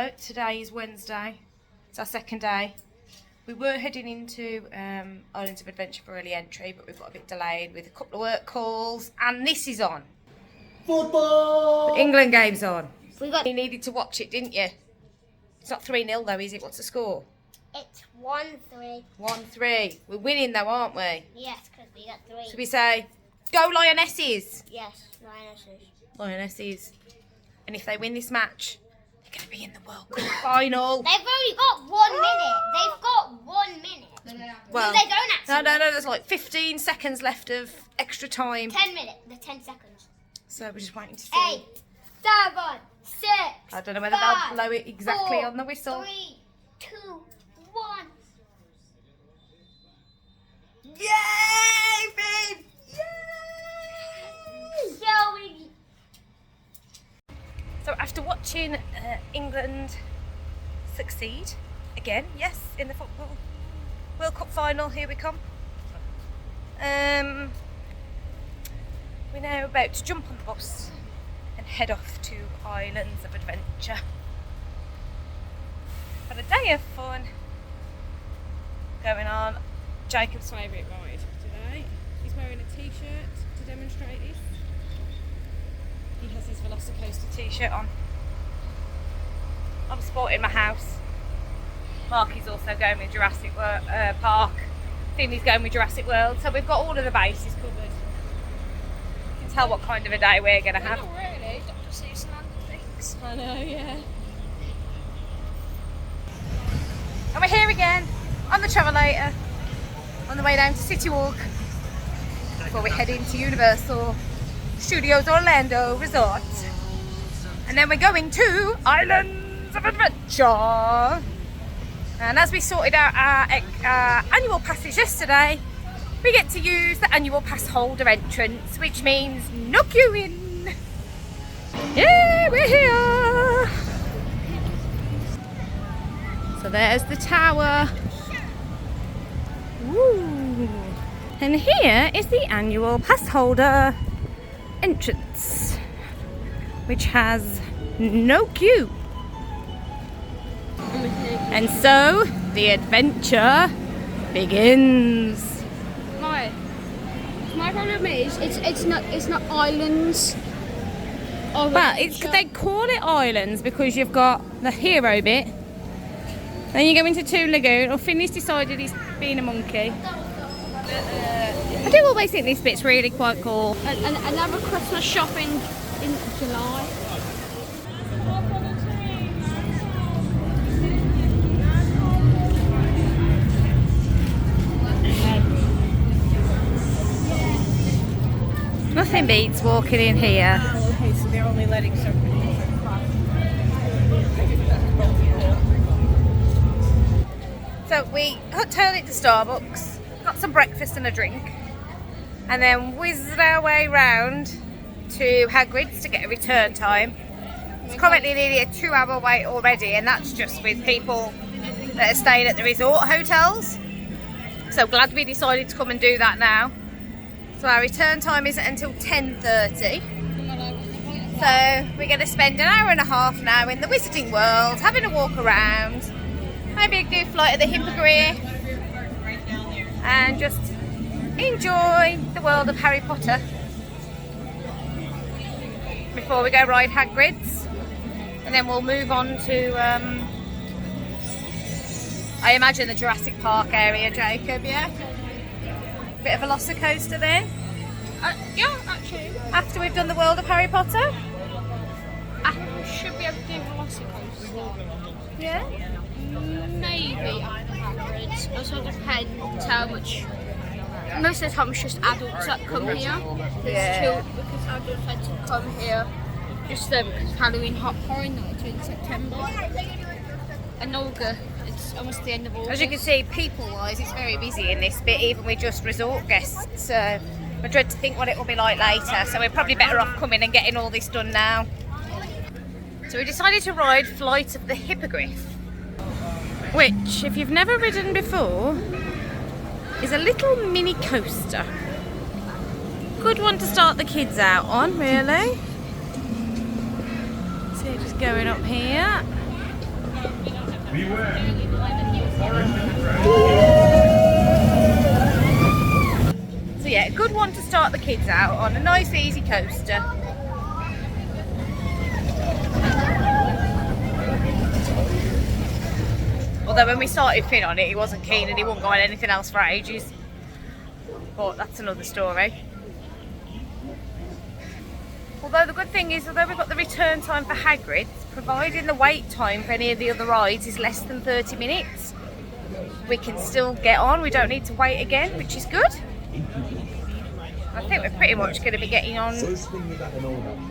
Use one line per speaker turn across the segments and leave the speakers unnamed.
So today is Wednesday. It's our second day. We were heading into Islands of Adventure for early entry, but we've got a bit delayed with a couple of work calls, and this is on.
Football!
The England game's on. You needed to watch it, didn't you? It's not 3-0 though, is it? What's the score?
It's 1-3.
1-3. We're winning though, aren't we?
Yes, because we got 3.
Should we say, go Lionesses?
Yes, Lionesses.
Lionesses. And if they win this match, they're going to be in the World Cup final.
They've only got 1 minute. They've got 1 minute.
Well,
no, they don't actually.
No, there's like 15 seconds left of extra time.
10 minutes. The 10 seconds.
So we're just waiting to see.
8, 7, 6.
I don't know whether they'll blow it exactly on the whistle.
3, 2, 1.
Yay, babe!
Showing.
So after watching England succeed again, yes, in the football World Cup final, here we come. We're now about to jump on the bus and head off to Islands of Adventure. Had a day of fun going on. Jacob's favourite ride today. He's wearing a t-shirt to demonstrate this. He has his Velocicoaster t-shirt on. I'm sporting my house. Marky's also going with Jurassic Park. Finley's going with Jurassic World. So we've got all of the bases covered. You can tell what kind of a day we're going to have.
Not really. Dr. Seuss and things.
I know, yeah. And we're here again on the Travelator on the way down to City Walk before we head into Universal Studios Orlando Resort. And then we're going to Islands of Adventure. And as we sorted out our annual passes yesterday, we get to use the annual pass holder entrance, which means no queuing. Yeah, we're here. So there's the tower. Woo. And here is the annual pass holder entrance, which has no queue. And so the adventure begins.
My problem is it's not islands.
But they call it islands because you've got the hero bit. Then you go into Toon Lagoon, or Finley's decided he's being a monkey. I do always think this bit's really quite cool.
and another Christmas shopping in July.
Nothing beats walking in here.
Okay, so they're only letting certain people cross.
So we turned it to Starbucks, got some breakfast and a drink, and then whizzed our way round to Hagrid's to get a return time. It's currently nearly a 2-hour wait already, and that's just with people that are staying at the resort hotels. So glad we decided to come and do that now. So our return time isn't until 10:30. So we're going to spend an hour and a half now in the Wizarding World, having a walk around, maybe do a flight of the Hippogriff, and just enjoy the world of Harry Potter before we go ride Hagrid's. And then we'll move on to, I imagine, the Jurassic Park area, Jacob, yeah? Bit of a Velocicoaster there.
Yeah, actually.
After we've done the world of Harry Potter?
I should be able to do Velocicoaster.
Yeah.
Maybe after Hagrid's. Also depends how much. Most of the time it's just adults that come here.
Yeah.
Because adults like to come here just because Halloween Horror Night in September. And August. It's almost the end of August.
As you can see, people-wise, it's very busy in this bit, even with just resort guests. So I dread to think what it will be like later. So we're probably better off coming and getting all this done now. So we decided to ride Flight of the Hippogriff, which, if you've never ridden before, is a little mini coaster. Good one to start the kids out on, really. So just going up here. So yeah, a good one to start the kids out on, a nice easy coaster. Although when we started Finn on it, he wasn't keen and he wouldn't go on anything else for ages. But that's another story. Although the good thing is, although we've got the return time for Hagrid's, providing the wait time for any of the other rides is less than 30 minutes, we can still get on. We don't need to wait again, which is good. I think we're pretty much going to be getting on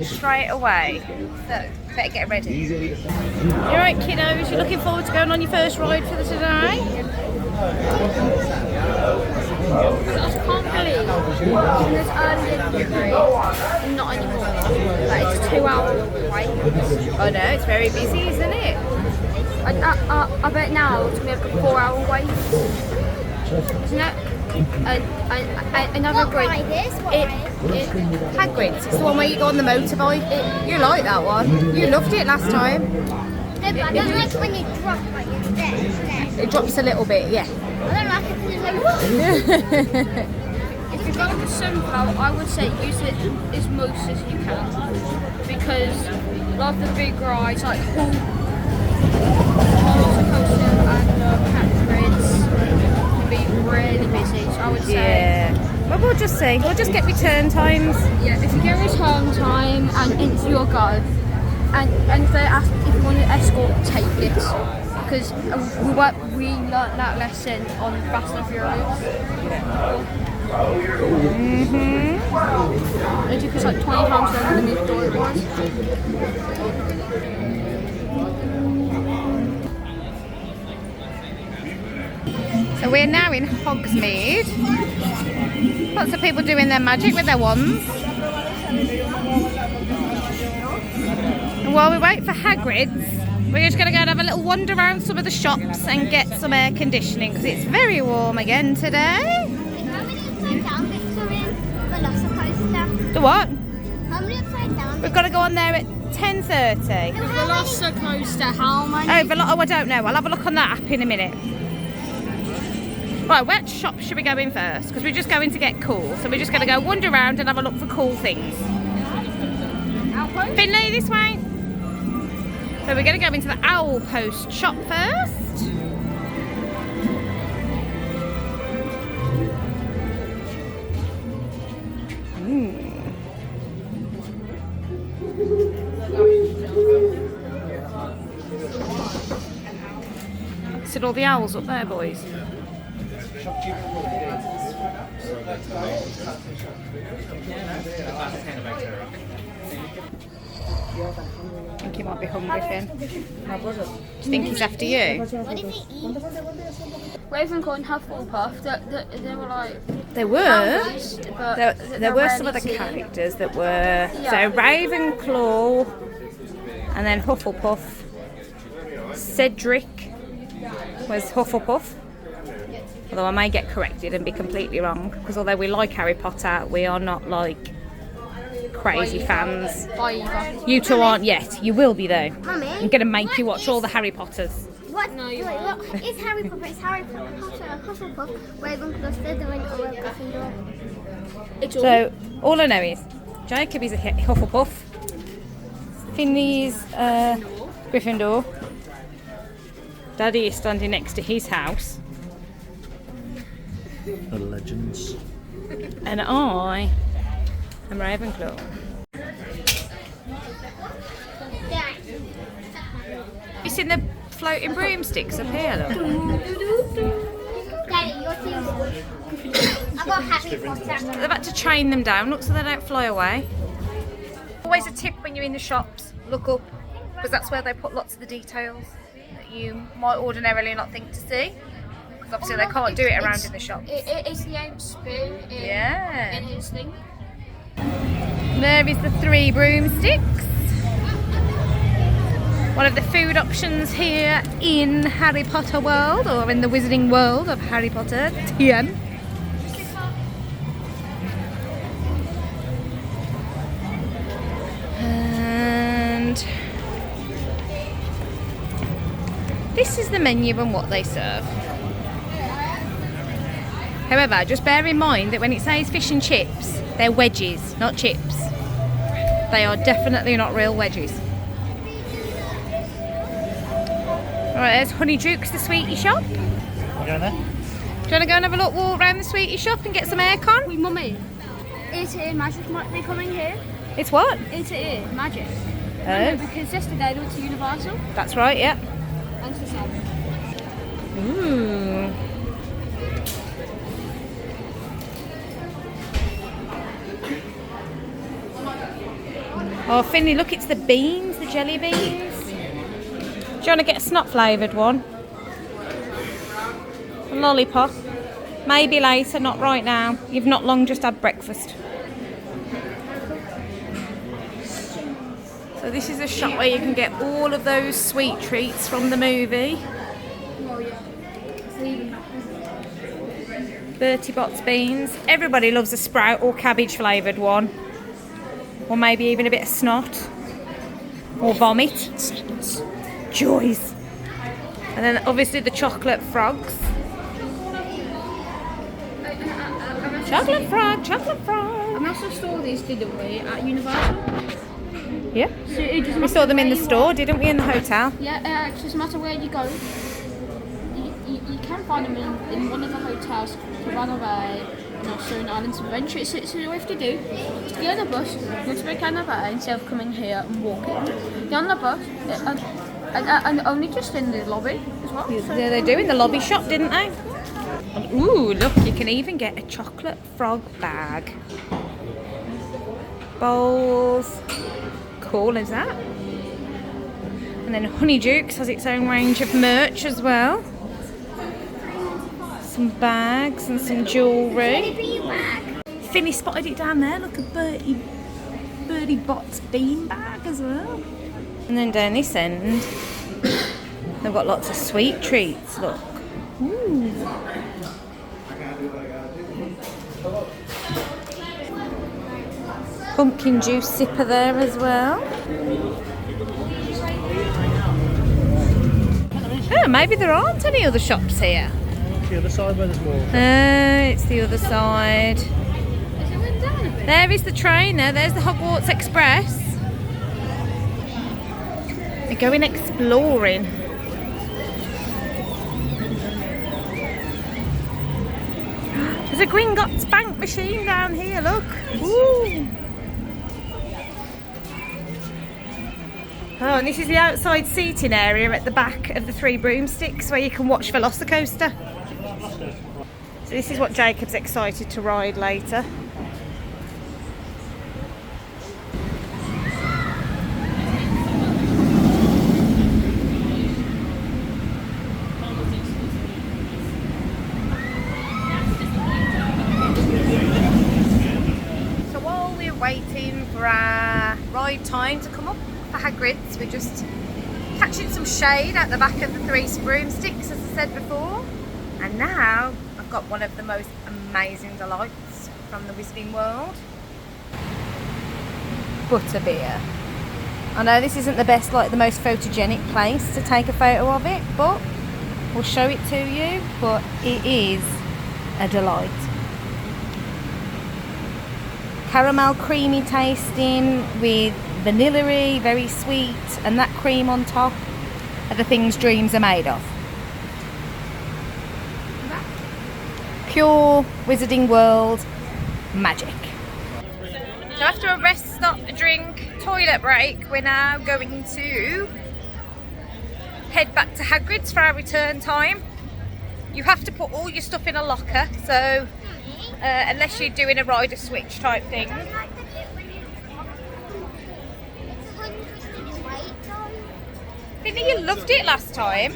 straight away. So, better get ready. You alright, kiddos? You looking forward to going on your first ride for the today?
I can't believe it's early in the day. Not anymore. Like it's 2 hours wait.
Oh no, it's very busy, isn't it?
I bet now it's going to be like a 4 hour wait. Isn't it? Another
What
great.
ride is? What
It,
ride?
Hagrid's. It's the one where you go on the motorbike. You like that one. You loved it last time.
No, but I don't like when you drop like it's there.
It drops a little bit, yeah.
I don't like it because it's like,
if you're going to Sunflower, I would say use it as most as you can. Because a lot of the big rides like Roller Coaster and Hagrid's can be really busy. So I would say,
Yeah. Well, we'll just see. We'll just get return times.
yeah, if you get return time and into your go, and if they ask if you want to escort, take it. Because we learnt that lesson on Fast and Furious. It took us like 20 times longer than we thought it was.
So we're now in Hogsmeade. Lots of people doing their magic with their wands. And while we wait for Hagrid's, we're just going to go and have a little wander around some of the shops and get some air conditioning because it's very warm again today.
how many upside down bits are in Velocicoaster?
The what?
How many upside down
We've got to go on there at 10:30.
Velocicoaster, how many?
Oh, I don't know. I'll have a look on that app in a minute. Right, which shop should we go in first? Because we're just going to get cool. So we're just going to go wander around and have a look for cool things. Finley, this way. So we're going to go into the Owl Post shop first. See all the owls up there, boys? I think he might be hungry, Finn. Do you think he's after you?
What did they eat?
Ravenclaw and Hufflepuff, they were like
There were.
owls, but
There
they're
were some
rarely
other
seen.
characters that were.
Yeah.
So Ravenclaw and then Hufflepuff. Cedric was Hufflepuff. Although I may get corrected and be completely wrong, because although we like Harry Potter, we are not like crazy fans.
Either.
You two aren't yet. You will be though.
Mummy,
I'm gonna make
what
you watch
is-
all the Harry Potters.
What?
No, you
wait,
won't.
what? It's Harry Potter. It's Harry Potter, Hufflepuff, Ravenclaw, Slytherin, or Gryffindor.
It's all.
So all I know is Jacob is a Hufflepuff. Finley's Gryffindor. Daddy is standing next to his house.
The legends.
And I am Ravenclaw. Have you seen the floating broomsticks up here? Look?
Daddy, your team's I got Harry Potter.
They're about to train them down, look, so they don't fly away. Always a tip when you're in the shops, look up, because that's where they put lots of the details that you might ordinarily not think to see. Because obviously they can't do it around in the shops.
It's the aim spoon in,
Yeah.
in his thing.
There is the 3 broomsticks. One of the food options here in Harry Potter World, or in the Wizarding World of Harry Potter, TM. And This is the menu and what they serve. However, just bear in mind that when it says fish and chips, they're wedges, not chips. They are definitely not real wedges. Alright, there's Honeydukes, the sweetie shop. Do you
Going there?
want to go and have a look, walk around the sweetie shop and get some aircon?
Wait, Mummy, ATA Magic might be coming here.
It's what?
ATA Magic.
Oh.
No, because yesterday they went to Universal
That's right, yeah.
and to Sam.
Ooh. Oh, Finley, look, it's the beans, the jelly beans. Do you want to get a snot flavoured one? A lollipop? Maybe later, not right now. You've not long just had breakfast. So this is a shop where you can get all of those sweet treats from the movie. Bertie Bott's beans. Everybody loves a sprout or cabbage flavoured one. Or maybe even a bit of snot. Or vomit. Joys. And then obviously the chocolate frogs. Chocolate frog, chocolate frog.
And we also saw these, didn't we, at Universal?
Yeah.
So it doesn't
We
matter
saw them in
where
the
you
store,
are.
didn't we, in the hotel?
Yeah, it doesn't matter where you go. You can find them in one of the hotels, Cabana Bay, and also in Islands of Adventure. So all you have to do is get on the bus, go to Cabana Bay instead of coming here and walking. Get on the bus, and only just in the lobby as well. So
Yeah, they do in the lobby shop, didn't they? And, ooh, look, you can even get a chocolate frog bag. Bowls. Cool as that. And then Honeydukes has its own range of merch as well. Some bags and some jewellery. Finny spotted it down there, look, a Bertie Bott's bean bag as well. And then down this end, they've got lots of sweet treats, look. Ooh. Pumpkin juice sipper there as well. Oh, maybe there aren't any other shops here.
It's the other side where there's more.
It's the other side.
is it went down a bit?
There is the train there. There's the Hogwarts Express. They're going exploring. There's a Gringotts bank machine down here, look. Ooh. Oh, and this is the outside seating area at the back of the Three Broomsticks where you can watch Velocicoaster. So this is what Jacob's excited to ride later. So while we're waiting for our ride time to come up for Hagrid's, we're just catching some shade at the back of the Three Broomsticks, as I said before. And now I've got one of the most amazing delights from the Wizarding World. Butterbeer. I know this isn't the best, like the most photogenic place to take a photo of it, but we'll show it to you. But it is a delight. Caramel creamy tasting with vanilla-y, very sweet, and that cream on top are the things dreams are made of. Pure Wizarding World magic. So after a rest stop, a drink, toilet break, we're now going to head back to Hagrid's for our return time. You have to put all your stuff in a locker, so unless you're doing a rider switch type thing. Finny, you loved it last time.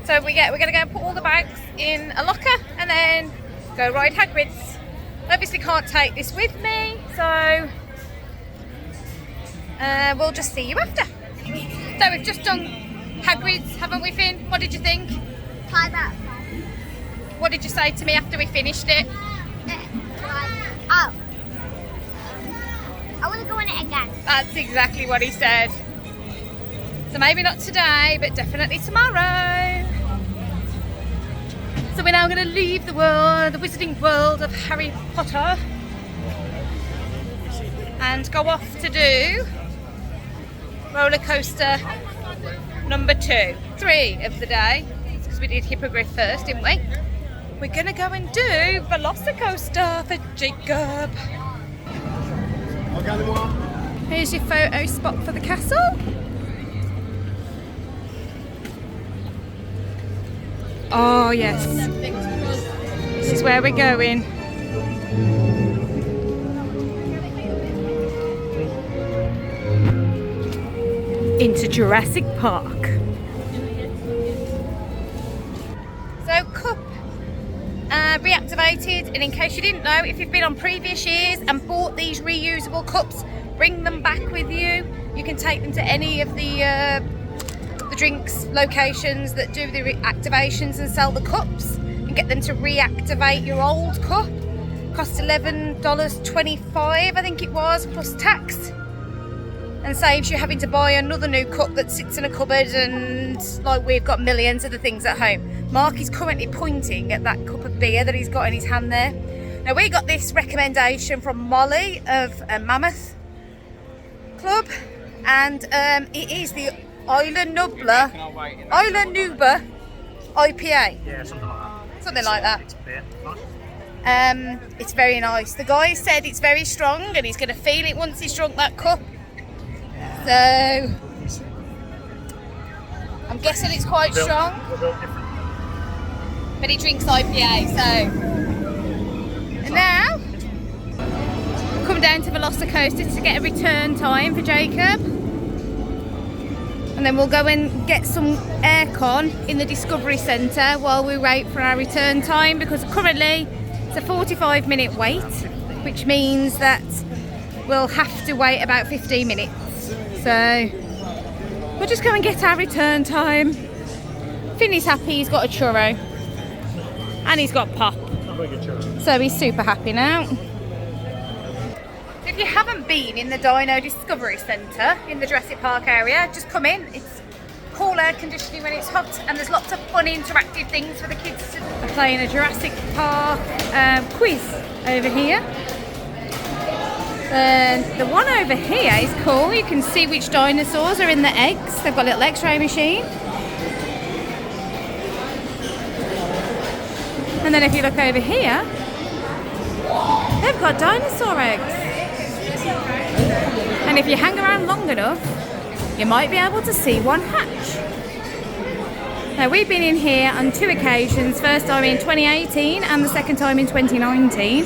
So we're going to go and put all the bags in a locker and then go ride Hagrid's. Obviously can't take this with me, so we'll just see you after. So we've just done Hagrid's, haven't we, Finn? What did you think?
5 out of 5.
What did you say to me after we finished it?
Oh. I want to go in it again.
That's exactly what he said. So maybe not today, but definitely tomorrow. So we're now going to leave the world, the wizarding world of Harry Potter, and go off to do roller coaster number 2, 3 of the day, because we did Hippogriff first, didn't we? We're going to go and do Velocicoaster for Jacob. Here's your photo spot for the castle. Oh yes, this is where we're going. Into Jurassic Park. So Cup reactivated, and in case you didn't know, if you've been on previous years and bought these reusable cups, bring them back with you. You can take them to any of the drinks locations that do the activations and sell the cups, and get them to reactivate your old cup. Cost $11.25, I think it was, plus tax, and saves you having to buy another new cup that sits in a cupboard, and like we've got millions of the things at home. Mark is currently pointing at that cup of beer that he's got in his hand there. Now we got this recommendation from Molly of Mammoth Club, and it is the Isla Nubla IPA.
Yeah, something like that.
Something like that.
It's beer. Nice.
It's very nice. The guy said it's very strong and he's going to feel it once he's drunk that cup. So I'm guessing it's quite strong. But he drinks IPA, so. And now, come down to Velocicoaster to get a return time for Jacob. And then we'll go and get some aircon in the Discovery Centre while we wait for our return time, because currently it's a 45-minute wait, which means that we'll have to wait about 15 minutes. So we'll just go and get our return time. Finney's happy, he's got a churro. And he's got pop. So he's super happy now. If you haven't been in the Dino Discovery Centre in the Jurassic Park area, just come in. It's cool air conditioning when it's hot, and there's lots of fun interactive things for the kids to do. We're playing a Jurassic Park quiz over here. The one over here is cool. You can see which dinosaurs are in the eggs. They've got a little X-ray machine. And then if you look over here, they've got dinosaur eggs. And if you hang around long enough, you might be able to see one hatch. Now we've been in here on 2 occasions, first time in 2018 and the second time in 2019,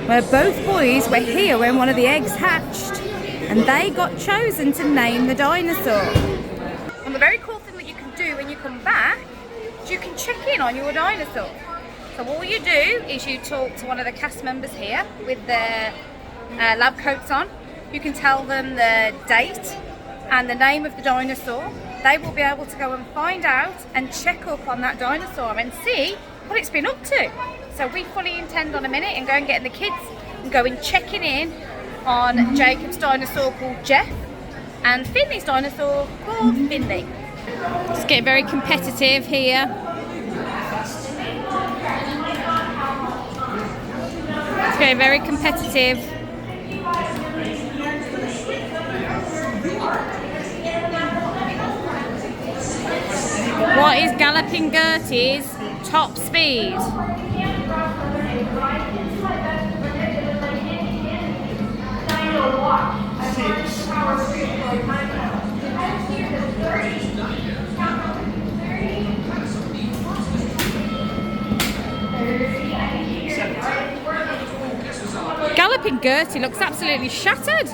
where both boys were here when one of the eggs hatched, and they got chosen to name the dinosaur. And the very cool thing that you can do when you come back is you can check in on your dinosaur. So all you do is you talk to one of the cast members here with their lab coats on. You can tell them the date and the name of the dinosaur. They will be able to go and find out and check up on that dinosaur and see what it's been up to. So we fully intend on a minute and go and get the kids and go and checking in on Jacob's dinosaur called Jeff and Finley's dinosaur called Finley. It's getting very competitive here. It's getting very competitive. What is Galloping Gertie's top speed? Galloping Gertie looks absolutely shattered.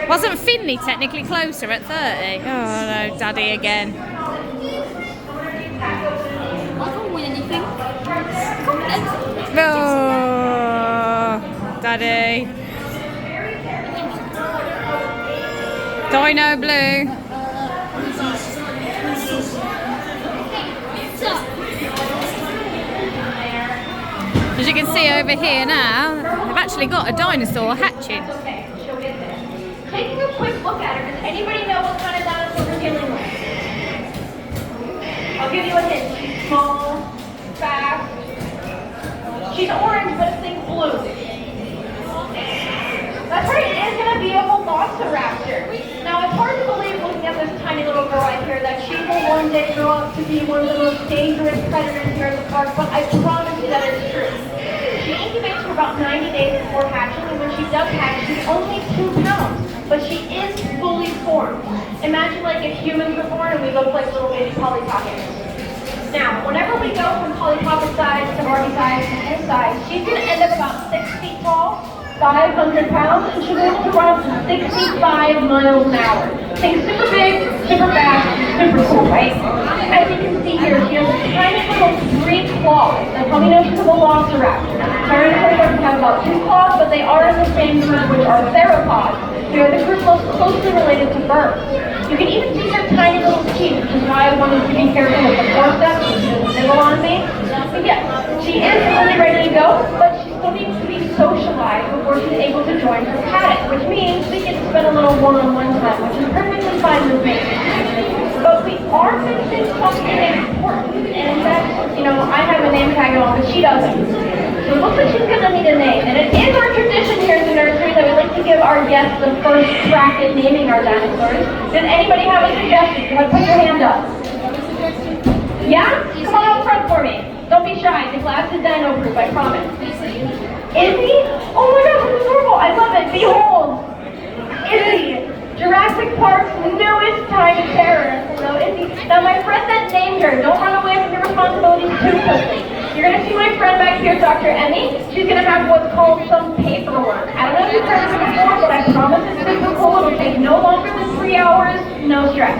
Wasn't Finley technically closer at 30? Oh no, Daddy again.
I can't win anything.
Oh, Daddy. Dino Blue. can see over here now, they've actually got a dinosaur hatching.
Taking a quick look at her, does anybody know what kind of dinosaur we're dealing with? I'll give you a hint. She's small, fast. She's orange, but think blue. That's right, it is going to be a velociraptor. Now, it's hard to believe looking at this tiny little girl right here that she will one day grow up to be one of the most dangerous predators here at the park, but I promise you that it's true. She incubates for about 90 days before hatching, and when she does hatch, she's only 2 pounds, but she is fully formed. Imagine like if humans were born and we look like little baby Polly Pockets. Now, whenever we go from Polly Pocket size to Barbie size to full size, she's going to end up about 6 feet tall, 500 pounds, and she'll be able to run up to 65 miles an hour. Think super big, super fast, super cool, right? As you can see here, she has tiny little 3 claws. That's how we know she's a velociraptor. Tyrannosaurus have about 2 claws, but they are in the same group, which are theropods. They are the group most closely related to birds. You can even see her tiny little teeth, which is why I wanted to be careful with the forceps, so she doesn't nibble on me. But yeah, she is really ready to go, but she still needs to be socialized before she's able to join her paddock, which means we get to spend a little one-on-one time, which is perfectly fine with me. But we are missing something important, and that's, I have a name tag on, but she doesn't. So it looks like she's going to need a name, and it is our tradition here at the nursery that we like to give our guests the first crack at naming our dinosaurs. Does anybody have a suggestion? Go ahead, put your hand up. Yeah? Come on up front for me. Don't be shy. The class is dino-proof, I promise. Izzy? Oh my gosh, this is adorable. I love it. Behold. Izzy. Jurassic Park's newest time terror. Hello, Izzy. Now, my friend that named her, don't run away from your responsibilities too quickly. You're going to see my friend back here, Dr. Emmy. She's going to have what's called some paperwork. I don't know if you've heard of it before, but I promise it's super cool. It'll take no longer than 3 hours. No stress.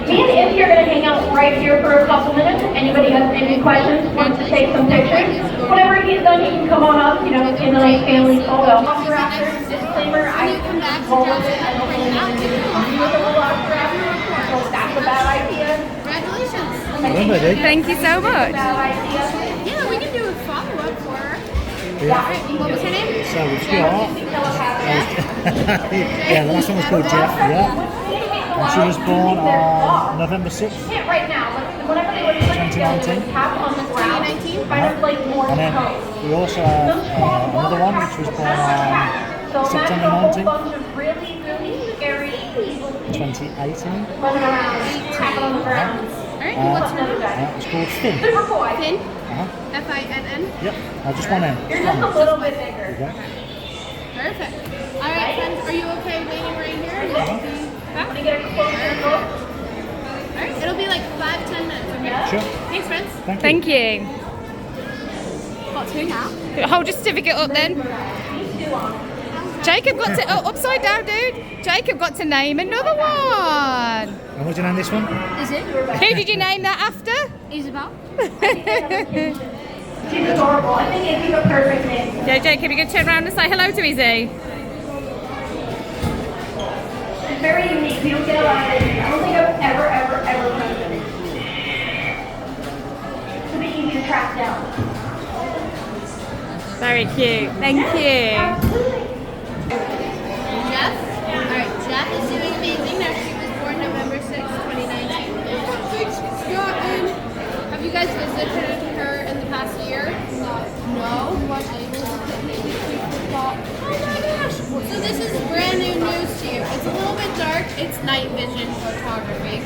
Me and Izzy are going to hang out right here for a couple minutes. If anybody has any questions, wants to take some pictures. Whenever he's done, you can come on up, in a nice family photo. Disclaimer, I roll with it. I don't really know with a velociraptor, so that's a bad idea.
Congratulations.
Thank you so much.
Yeah, we can do a follow-up for her.
Yeah.
What was her name?
So we've got. Yeah, the last one was called Jeff. Yeah. And she was born on November 6th.
Right now, whenever they would put it together, they would tap on the ground, kind of like more
And then
toes.
we also have another one which was born on September 19th,
bunch of really, really scary people
2018.
running around, tapping on the ground.
Alright, what's her name?
It's called Finn.
Super cool.
Finn?
Uh-huh.
F-I-N-N?
Yep. Just one in.
You're just a little bit bigger.
Okay.
Perfect. Alright, friends, are you okay waiting right here?
Want to get a closer look?
Alright, it'll be like 5-10 minutes, okay?
Sure.
Thanks, friends.
Thank you.
Thank you.
Got 2 now.
Hold your certificate up then. Jacob got to upside down, dude. Jacob got to name another one.
And what do you name this one?
Is it?
Who did you name that after?
Isabel?
She's adorable. I think Izzy's a perfect name.
Yeah, Jacob, you can turn around and say hello to Izzy.
She's very unique. We don't get a lot of it. I don't think I've ever found it. To be easy to track down.
Very cute. Thank you.
Jeff? Alright, Jeff is doing amazing. Now, she was born November 6, 2019. Thanks, Scotland. Have you guys visited her in the past year? No? You weren't able to put maybe oh my gosh! So this is brand new news to you. It's a little bit dark. It's night vision photography.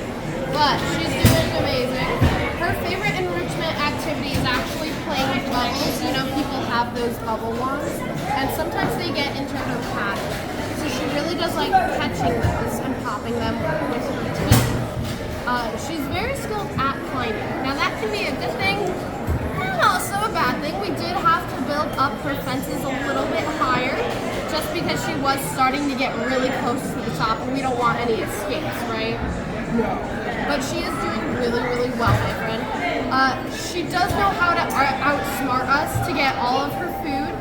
But she's doing amazing. Her favorite enrichment activity is actually playing with bubbles. People have those bubble wands. And sometimes they get into her pattern. So she really does like catching those and popping them with her teeth. She's very skilled at climbing. Now that can be a good thing and also a bad thing. We did have to build up her fences a little bit higher just because she was starting to get really close to the top and we don't want any escapes, right? But she is doing really, really well, my friend. She does know how to outsmart us to get all of her food.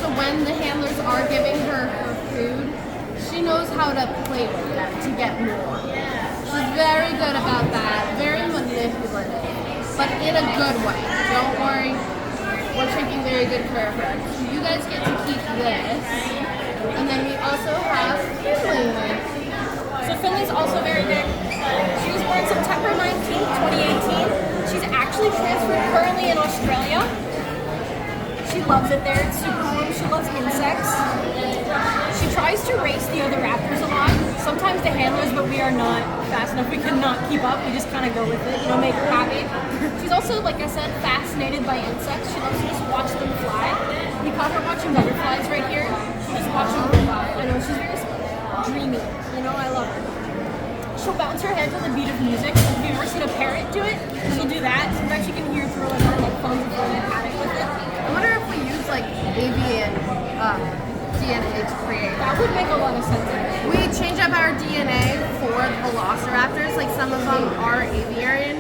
So when the handlers are giving her her food, she knows how to play with them to get more. She's very good about that, very manipulative, but in a good way. Don't worry, we're taking very good care of her. So you guys get to keep this. And then we also have Finley. So Finley's also very big. She was born September 19th, 2018. She's actually transferred currently in Australia. She loves it there. It's super warm. She loves insects. She tries to race the other raptors a lot. Sometimes the handlers, but we are not fast enough. We cannot keep up. We just kind of go with it, you know, make her happy. She's also, like I said, fascinated by insects. She loves to just watch them fly. We caught her watching butterflies right here. She just watches them fly. I know, she's very dreamy. You know, I love her. She'll bounce her head to the beat of music. If you've ever seen a parrot do it, she'll do that. Sometimes you can hear through like her headphones and throw in a paddock with it.
I wonder if we use like avian DNA to create.
That would make a lot of sense.
We change up our DNA for the velociraptors. Like some of them are avian,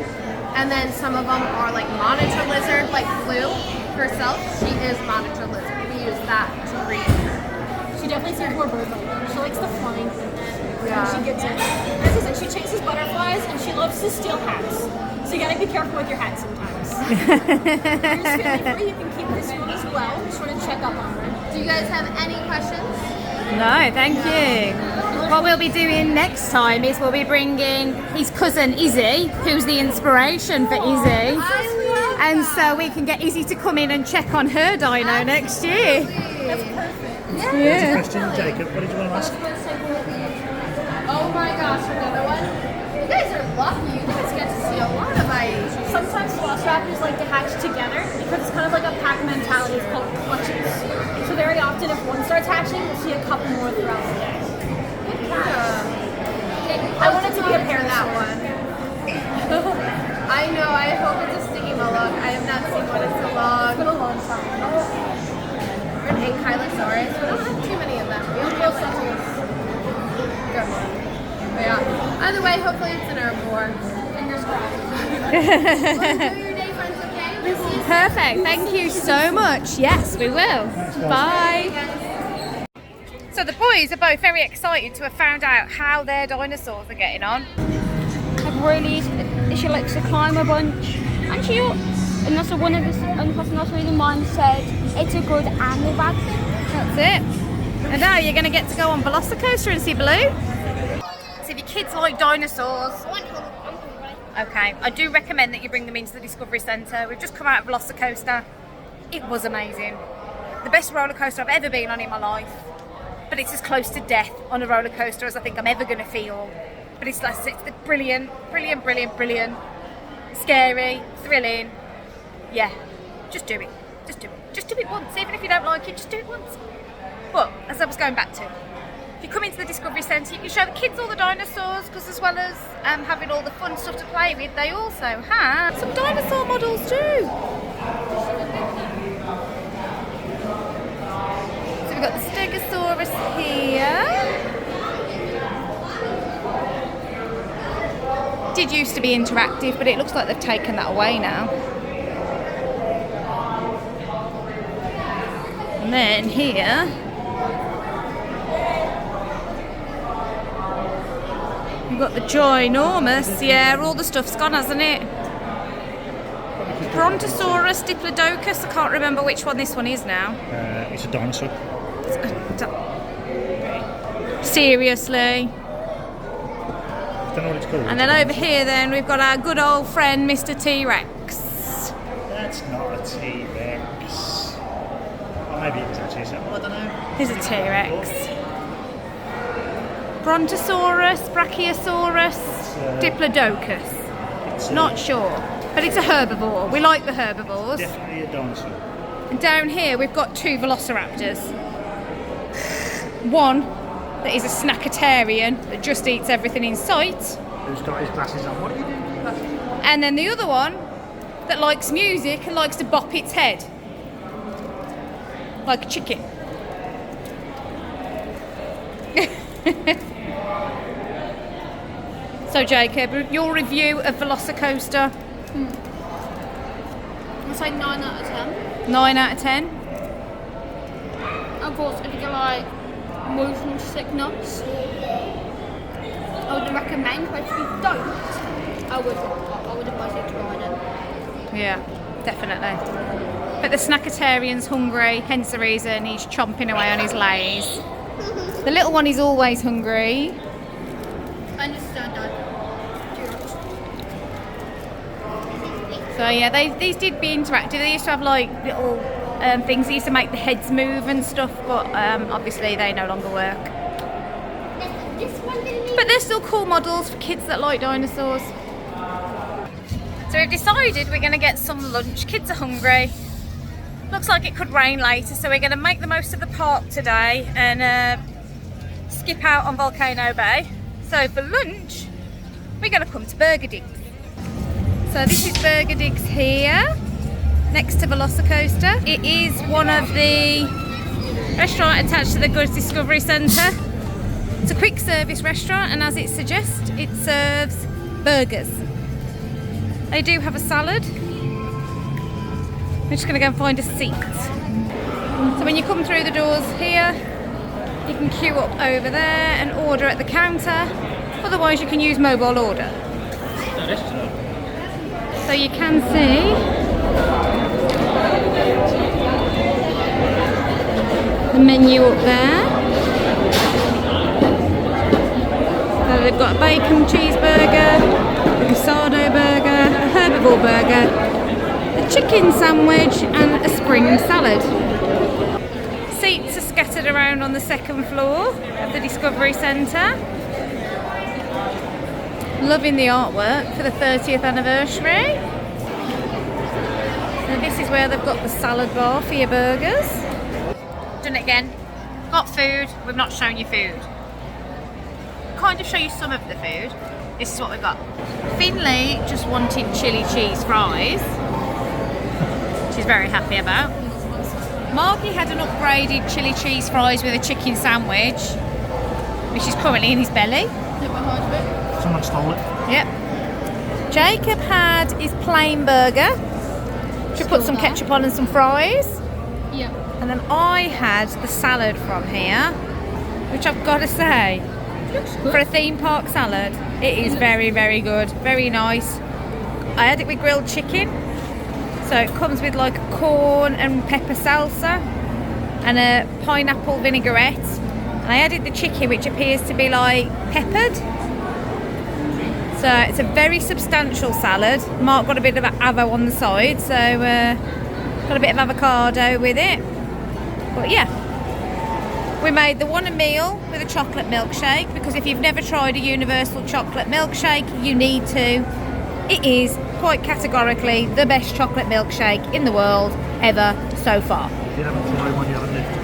and then some of them are like monitor lizard. Like Blue herself, she is monitor lizard. We use that to create her.
She definitely seems more bird-like. She likes the flying things.
Yeah.
She gets it. This is it. She chases butterflies and she loves to steal hats. So you gotta be careful with your hat sometimes. Here's Finley. You can keep this one as well. Sort of check up on her.
Do you guys have any questions?
No, thank you. What we'll be doing next time is we'll be bringing his cousin Izzy, who's the inspiration for Izzy. And so we can get Izzy to come in and check on her dino next year.
That's perfect.
Yeah.
Question, Jacob, what did you want to ask?
Oh my gosh, another one. You guys are lucky. You guys get to see a lot of IAs.
Sometimes velociraptors like to hatch together because it's kind of like a pack mentality. It's called clutches. So very often if one starts hatching, we'll see a couple more throughout the day. I want it to be a pair
that one. I know, I hope it's a sticky mullock. I have not seen one in so long.
It's been a long time.
Or an ankylosaurus. We don't have too many of them. We only have like good one. But yeah. Either way, hopefully it's an herbivore. Fingers crossed. Well, enjoy your day, friends, okay? We'll see you soon.
Perfect. Thank you so much. Yes, we will. Bye. So the boys are both very excited to have found out how their dinosaurs are getting on.
She likes to climb a bunch, and also one of the person else reading mine said it's a good and a bad thing.
That's it. And now you're going to get to go on Velocicoaster and see Blue. So if your kids like dinosaurs, okay, I do recommend that you bring them into the Discovery Centre. We've just come out of Velocicoaster. It was amazing. The best roller coaster I've ever been on in my life. But it's as close to death on a roller coaster as I think I'm ever going to feel. But it's brilliant, brilliant, brilliant, brilliant. Scary, thrilling. Yeah, just do it. Just do it. Just do it once. Even if you don't like it, just do it once. But, as I was going back to, if you come into the Discovery Centre, you can show the kids all the dinosaurs, because as well as having all the fun stuff to play with, they also have some dinosaur models too. So we've got the Stegosaurus here. Did used to be interactive, but it looks like they've taken that away now. And then here we've got the ginormous, yeah, all the stuff's gone, hasn't it? Brontosaurus, Diplodocus, I can't remember which one this one is now.
It's a dinosaur.
Seriously.
I don't know what it's called.
And then over here then we've got our good old friend Mr. T-Rex.
That's not a T-Rex. Or maybe it's actually something. I don't know.
Here's a T-Rex. Brontosaurus, Brachiosaurus, Diplodocus. Not sure. But it's a herbivore. We like the herbivores.
Definitely a dinosaur.
And down here we've got two velociraptors. One that is a snackatarian that just eats everything in sight.
Who's got his glasses on? What are you doing?
And then the other one that likes music and likes to bop its head. Like a chicken. So Jacob, your review of Velocicoaster?
It's like 9 out of 10.
9 out of 10?
Of course, if you get like motion sickness, I would recommend, but if you don't, I would advise you to ride it.
Yeah, definitely. But the snackatarian's hungry, hence the reason he's chomping away on his Lays. The little one is always hungry.
Understand that.
So yeah, these did be interactive. They used to have like little things that used to make the heads move and stuff, but obviously they no longer work. But they're still cool models for kids that like dinosaurs. So we've decided we're going to get some lunch. Kids are hungry. Looks like it could rain later, so we're going to make the most of the park today and skip out on Volcano Bay. So for lunch, we're going to come to Burger Digs. So this is Burger Digs here, next to Velocicoaster. It is one of the restaurants attached to the Goods Discovery Centre. It's a quick service restaurant, and as it suggests, it serves burgers. They do have a salad. We're just going to go and find a seat. So when you come through the doors here, you can queue up over there and order at the counter. Otherwise you can use mobile order. So you can see the menu up there. So they've got a bacon cheeseburger, a Casado burger, a herbivore burger, a chicken sandwich and a spring salad. Seats are scattered around on the second floor of the Discovery Centre. Loving the artwork for the 30th anniversary. So this is where they've got the salad bar for your burgers. Done it again. Got food, we've not shown you food. Kind of show you some of the food. This is what we've got. Finley just wanted chili cheese fries. She's very happy about. Marky had an upgraded chili cheese fries with a chicken sandwich, which is currently in his belly.
Someone stole it.
Yep. Jacob had his plain burger. Should put some ketchup on and some fries.
Yeah.
And then I had the salad from here, which I've got to say, for a theme park salad, it is very, very good. Very nice. I had it with grilled chicken. So it comes with like a corn and pepper salsa and a pineapple vinaigrette. And I added the chicken, which appears to be like peppered. So it's a very substantial salad. Mark got a bit of avo on the side, so got a bit of avocado with it. But yeah, we made the one a meal with a chocolate milkshake, because if you've never tried a universal chocolate milkshake, you need to. It is quite categorically the best chocolate milkshake in the world ever so far.
You haven't tried one, you haven't lived.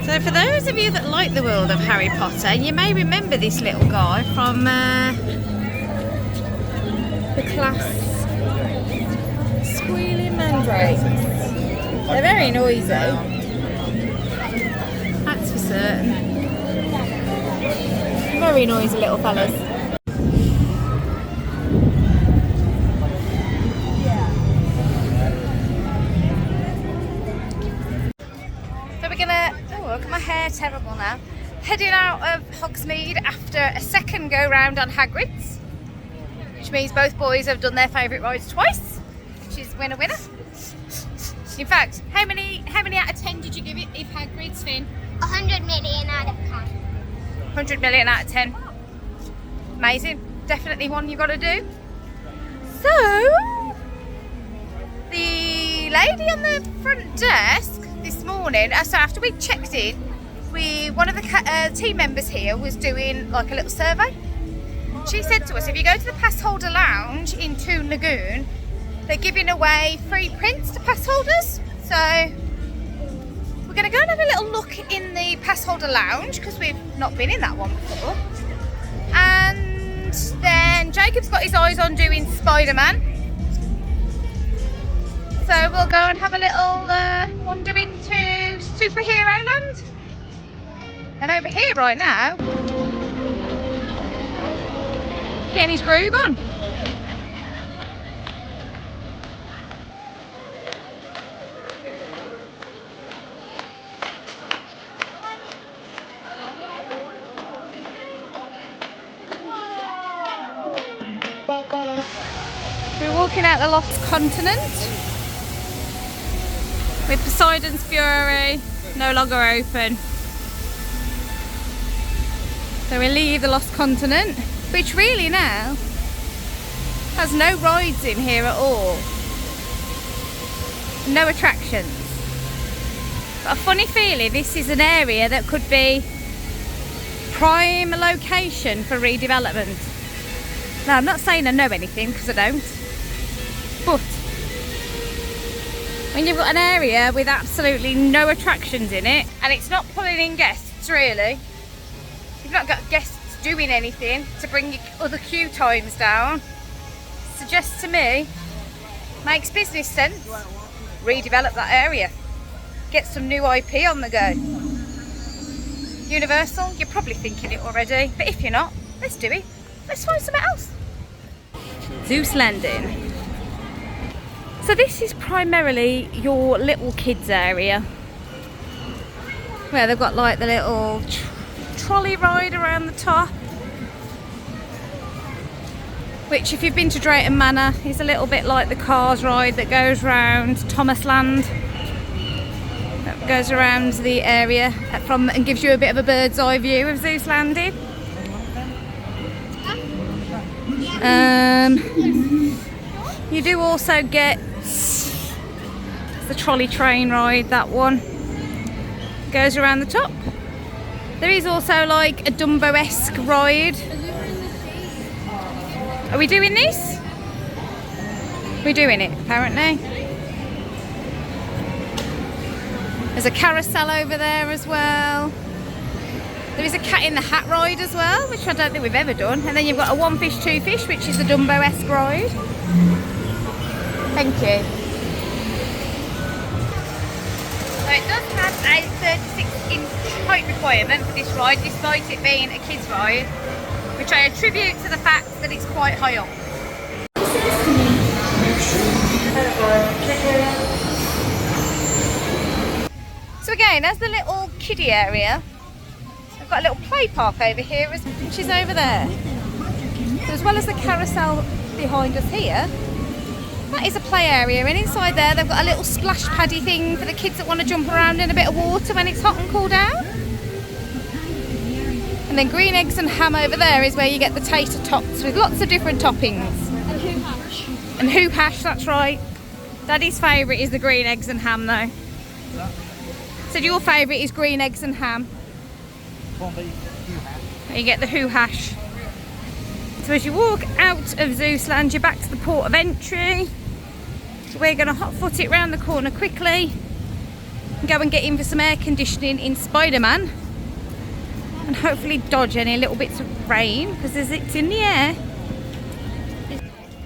So for those of you that like the world of Harry Potter, you may remember this little guy from the class Squealing Mandrakes. They're very noisy. That's for certain. Very noisy little fellas. So we're gonna, oh look at my hair, terrible now. Heading out of Hogsmeade after a second go round on Hagrid's, which means both boys have done their favourite rides twice, which is winner winner. In fact, how many out of 10 did you give it if Hagrid's, Finn?
100 million out of 10.
100 million out of 10. Amazing. Definitely one you got to do. So, the lady on the front desk this morning, so after we checked in, one of the team members here was doing like a little survey. She said to us, if you go to the pass holder lounge in Toon Lagoon, they're giving away free prints to pass holders. So we're going to go and have a little look in the pass holder lounge, because we've not been in that one before. And then Jacob's got his eyes on doing Spider-Man. So we'll go and have a little wander into Superhero Land. And over here right now, getting his groove on. walking out the Lost Continent with Poseidon's Fury no longer open. So we leave the Lost Continent, which really now has no rides in here at all. No attractions. But a funny feeling this is an area that could be prime location for redevelopment. Now I'm not saying I know anything because I don't, but when you've got an area with absolutely no attractions in it and it's not pulling in guests really, you've not got guests doing anything to bring your other queue times down, suggests to me, makes business sense, redevelop that area, get some new IP on the go. Universal, you're probably thinking it already, but if you're not, let's do it. Let's find something else. Zeus Landing. So this is primarily your little kids area, where they've got like the little trolley ride around the top, which if you've been to Drayton Manor is a little bit like the Cars ride that goes round Thomas Land. That goes around the area from and gives you a bit of a bird's eye view of Zeus Landing. You do also get the trolley train ride, that one goes around the top. There is also like a Dumbo-esque ride. Are we doing this? We're doing it apparently. There's a carousel over there as well. There is a Cat in the Hat ride as well, which I don't think we've ever done. And then you've got a One Fish, Two Fish, which is the Dumbo-esque ride. Thank you. So it does have a 36-inch height requirement for this ride, despite it being a kids' ride, which I attribute to the fact that it's quite high up. So again, as the little kiddie area, I've got a little play park over here, which is over there. So as well as the carousel behind us here, that is a play area, and inside there they've got a little splash paddy thing for the kids that want to jump around in a bit of water when it's hot and cool down. And then green eggs and ham over there is where you get the tater tots with lots of different toppings.
And who hash?
And who hash, that's right. Daddy's favourite is the green eggs and ham though. So your favourite is green eggs and ham. You get the who hash. So as you walk out of Zeusland, you're back to the port of entry. So we're going to hot foot it round the corner quickly and go and get in for some air conditioning in Spider-Man, and hopefully dodge any little bits of rain because it's in the air.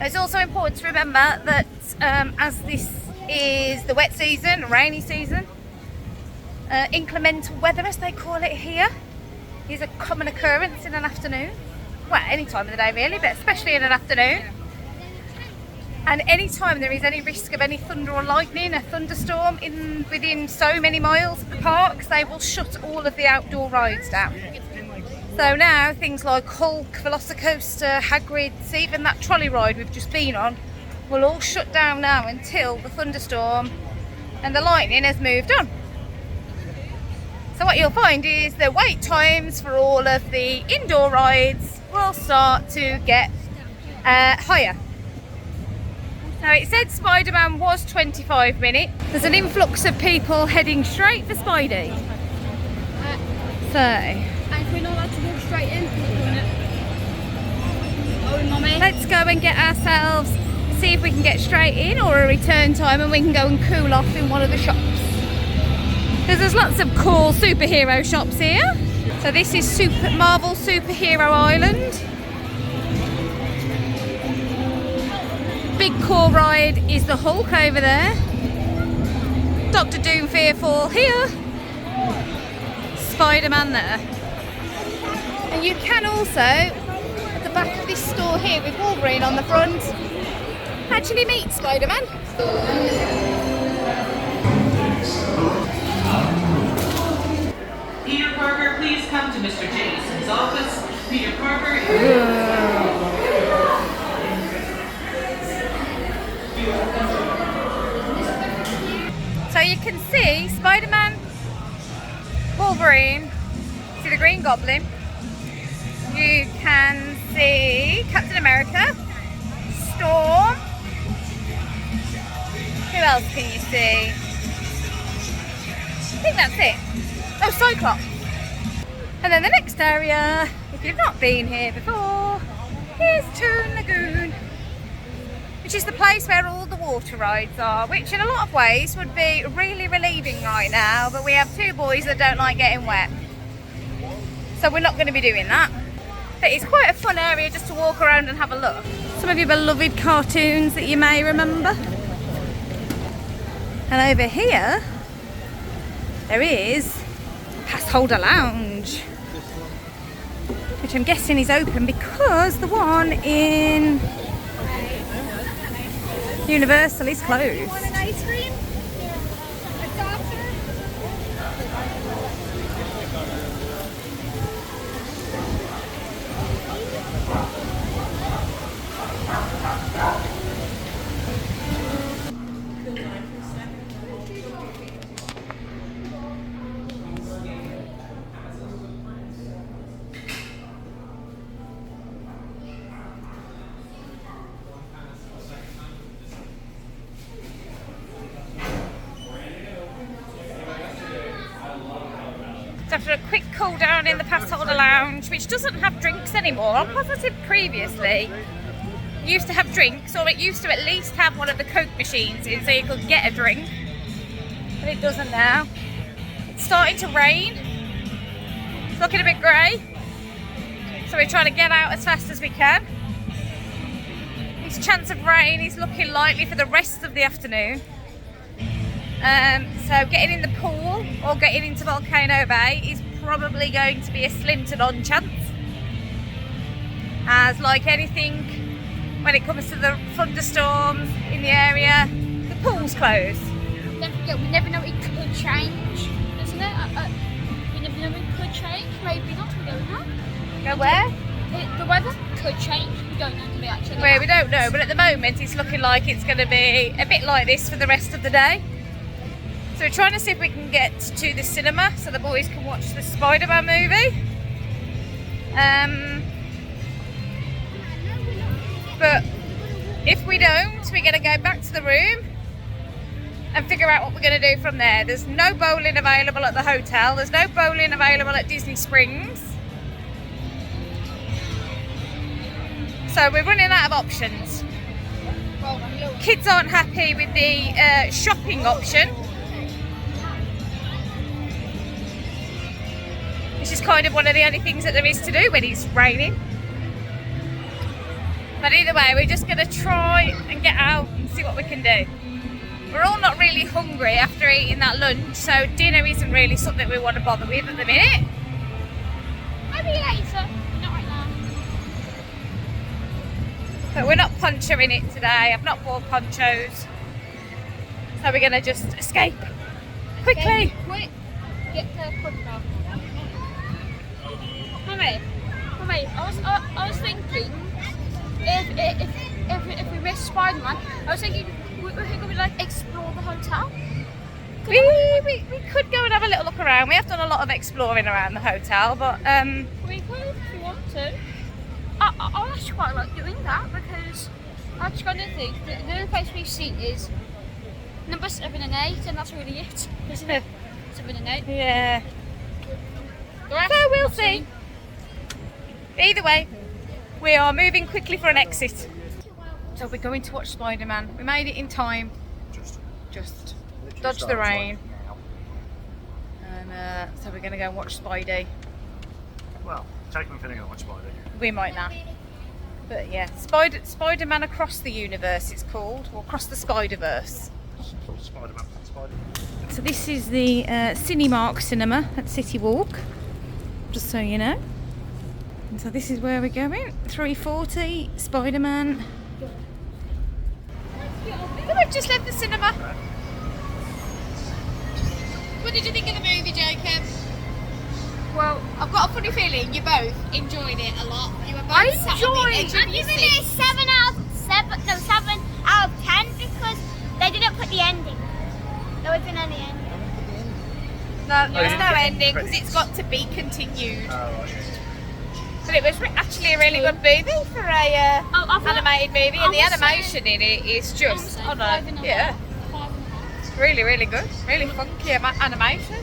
It's also important to remember that as this is the wet season, rainy season, inclement weather as they call it here is a common occurrence in an afternoon. Well, any time of the day really, but especially in an afternoon. And any time there is any risk of any thunder or lightning, a thunderstorm within so many miles of the parks, they will shut all of the outdoor rides down. So now things like Hulk, Velocicoaster, Hagrid's, even that trolley ride we've just been on, will all shut down now until the thunderstorm and the lightning has moved on. So what you'll find is the wait times for all of the indoor rides will start to get higher. Now it said Spider-Man was 25 minutes. There's an influx of people heading straight for Spidey. So
And we're not allowed to walk straight in. Oh, Mummy.
let's go and get ourselves, see if we can get straight in or a return time, and we can go and cool off in one of the shops. There's lots of cool superhero shops here. So this is Marvel Superhero Island. Big core ride is the Hulk over there. Doctor Doom Fearful here. Spider-Man there. And you can also, at the back of this store here with Wolverine on the front, actually meet Spider-Man.
Peter Parker, please come to Mr. Jameson's office. Peter Parker.
you can see Spider-Man, Wolverine, see the Green Goblin. You can see Captain America, Storm. Who else can you see? I think that's it. Oh, Cyclops. And then the next area, if you've not been here before, is Toon Lagoon, which is the place where all the water rides are, which in a lot of ways would be really relieving right now, but we have two boys that don't like getting wet. So we're not going to be doing that. But it's quite a fun area just to walk around and have a look. Some of your beloved cartoons that you may remember. And over here, there is Pass Holder Lounge, which I'm guessing is open because the one in Universal is closed.
Want an ice cream? A doctor?
After a quick cool down in the Pass Holder Lounge, which doesn't have drinks anymore. I'm positive previously it used to have drinks, or it used to at least have one of the Coke machines in so you could get a drink, but it doesn't now. It's starting to rain. It's looking a bit grey, so we're trying to get out as fast as we can. This chance of rain is looking likely for the rest of the afternoon. So getting in the pool or getting into Volcano Bay is probably going to be a slim to none chance. As like anything, when it comes to the thunderstorms in the area, the pool's closed.
Don't forget, we never know it could change, isn't it? We never know it could change. Maybe not, we don't know.
Go where?
The weather could change. We don't know to be actually.
Well, we don't know, but at the moment it's looking like it's going to be a bit like this for the rest of the day. So we're trying to see if we can get to the cinema so the boys can watch the Spider-Man movie. But if we don't, we're going to go back to the room and figure out what we're going to do from there. There's no bowling available at the hotel. There's no bowling available at Disney Springs. So we're running out of options. Kids aren't happy with the shopping option, which is kind of one of the only things that there is to do when it's raining. But either way, we're just going to try and get out and see what we can do. We're all not really hungry after eating that lunch, so dinner isn't really something we want to bother with at the minute.
Maybe later, not right now.
But we're not ponchoing it today. I've not bought ponchos. So we're going to just escape quickly.
Quick, get the quick now. Mummy, I was thinking, if we miss Spider-Man, I was thinking we could like explore the hotel.
We could go and have a little look around. We have done a lot of exploring around the hotel, but
we could if we want to. I actually quite like doing that because I just kind of think the only place we've seen is number 7 and 8, and that's really it, isn't it? 7 and 8.
yeah.
The rest
So we'll
I've
see.
seen.
Either way, we are moving quickly for an exit. So we're going to watch Spider-Man. We made it in time. Just dodge the rain. And so we're going to go and watch Spidey.
Well, take me feeling I watch Spidey.
We might not. But yeah, Spider-Man Across the Universe it's called, or Across the Spider-Verse.
Spider-Man, Spidey.
So this is the Cinemark cinema at City Walk, just so you know. And so this is where we're going. 340 Spider-Man. We've just left the cinema. What did you think of the movie, Jacob?
Well,
I've got a funny feeling you both enjoyed it a lot. You were both
I
sat on the edge
enjoyed-
of
I'm
your
giving
seats.
it 7 out of 10 because they didn't put the ending. No, it's in any end.
No,
Oh,
there's
you
no
didn't get
ending because
credits.
it's got to be continued.
Oh, right.
But it was actually a really good movie for a animated movie, and the
I would say-
animation in it is just,
I would say
I
five
don't
and
know,
a
yeah,
half. 5.5.
really, really good, really funky animation.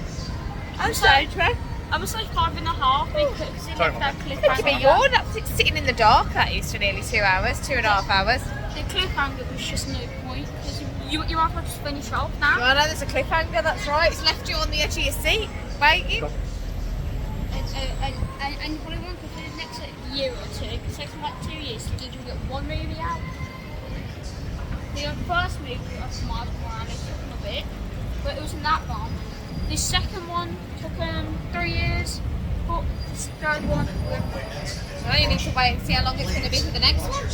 I'm
sorry.
sorry,
I would say 5.5 because it
Sorry,
left that
Mum.
Give me
cliffhanger.
your, that's sitting in the dark. That is for nearly 2 hours, 2.5 hours.
The cliffhanger was just no point because you are supposed to finish off now.
Well, I know there's a cliffhanger. That's right. It's left you on the edge of your seat, waiting.
And you probably won't for the next year or two. It takes them like 2 years to get one movie out. The first movie of Miles Morales took a bit, but it wasn't that long. The second one took 3 years, but the third one,
Well, you need to wait and see how long it's going to be for the next one.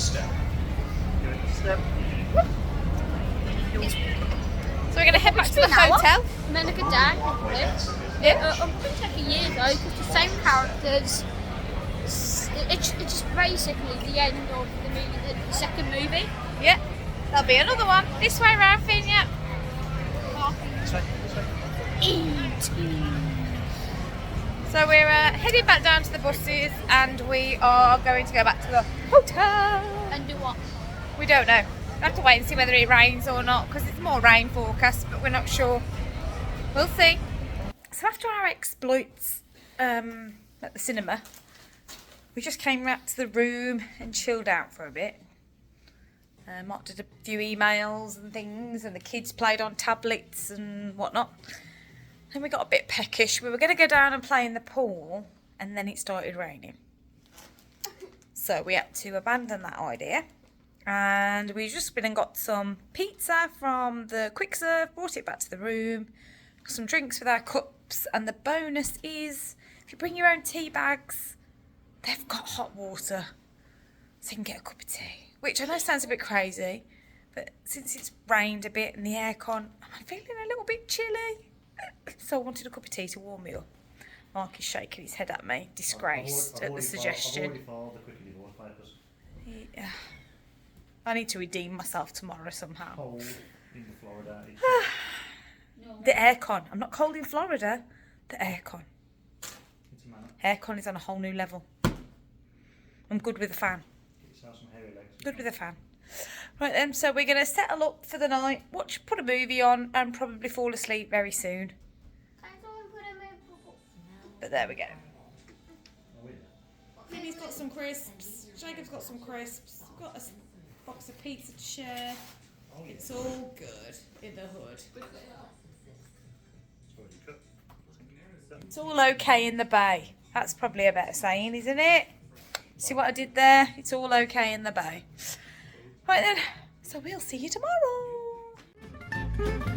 So we're going to head back to the
an hour.
hotel.
and then like a day, probably.
Yeah.
I'm going to take a year though, because the same characters. It's just basically the end of the movie, the second movie.
Yeah. There'll be another one. This way round, Finn, yeah.
This way, this way.
So we're heading back down to the buses and we are going to go back to the hotel.
And do what?
We don't know. We'll have to wait and see whether it rains or not because it's more rain forecast, but we're not sure. We'll see. So after our exploits at the cinema, we just came back to the room and chilled out for a bit. Mark did a few emails and things, and the kids played on tablets and whatnot. Then we got a bit peckish. We were going to go down and play in the pool, and then it started raining. So we had to abandon that idea. And we just went and got some pizza from the quick serve, brought it back to the room, got some drinks with our cups, and the bonus is if you bring your own tea bags, they've got hot water, so you can get a cup of tea. Which I know sounds a bit crazy, but since it's rained a bit and the aircon, I'm feeling a little bit chilly. So I wanted a cup of tea to warm me up. Mark is shaking his head at me, disgraced at the suggestion.
I've already filed the quick divorce papers.
Yeah. I need to redeem myself tomorrow somehow.
Cold in Florida.
The aircon. I'm not cold in Florida. The aircon.
It's a manner.
Aircon is on a whole new level. I'm good with a fan.
Get yourself some hairy legs.
Good with a fan. Right then, so we're going to settle up for the night, put a movie on, and probably fall asleep very soon.
Can someone put a movie?
But there we go.
Oh, yeah.
Finny's got some crisps. Jacob's got some crisps. We've got a box of pizza to share. It's all good in the hood. It's all okay in the bay. That's probably a better saying, isn't it? See what I did there? It's all okay in the bay. Right then, so we'll see you tomorrow.